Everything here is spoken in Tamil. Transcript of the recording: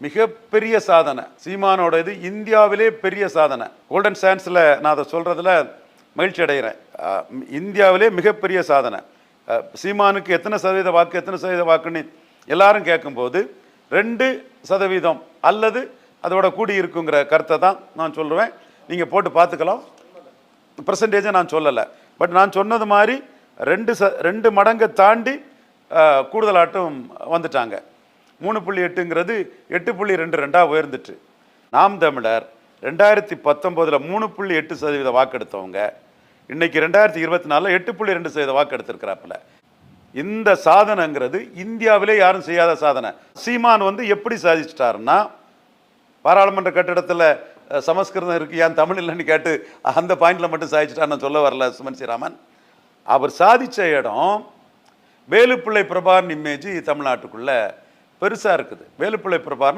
மிகப்பெரிய சாதனை சீமானோட இது, இந்தியாவிலே பெரிய சாதனை. கோல்டன் சான்ஸில் நான் அதை சொல்கிறதுல மகிழ்ச்சி அடைகிறேன். இந்தியாவிலே மிகப்பெரிய சாதனை. சீமானுக்கு எத்தனை சதவீத வாக்குன்னு எல்லாரும் கேட்கும்போது 2% அல்லது அதோட கூடி இருக்குங்கிற கருத்தை தான் நான் சொல்லுவேன். நீங்கள் போட்டு பார்த்துக்கலாம். பெர்சன்டேஜை நான் சொல்லலை, பட் நான் சொன்னது மாதிரி 2 மடங்கை தாண்டி கூடுதலாட்டும் வந்துட்டாங்க. 3.8ங்கிறது 8.22 உயர்ந்துட்டு. நாம் தமிழர் 2019 3.8% வாக்கெடுத்தவங்க இன்னைக்கு 2024 8.2% வாக்கெடுத்திருக்கிறாப்புல. இந்த சாதனைங்கிறது இந்தியாவிலே யாரும் செய்யாத சாதனை. சீமான் எப்படி சாதிச்சிட்டாருன்னா, பாராளுமன்ற கட்டிடத்தில் சமஸ்கிருதம் இருக்கு, ஏன் தமிழ் இல்லைன்னு கேட்டு அந்த பாயிண்ட்ல மட்டும் சாதிச்சிட்டார். நான் சொல்ல வரல சுமன் ஸ்ரீராமன். அவர் சாதிச்ச இடம் வேலுப்பிள்ளை பிரபாகரன் இமேஜ் தமிழ்நாட்டுக்குள்ள பெருசா இருக்குது. வேலுப்பிள்ளை பிரபாகரன்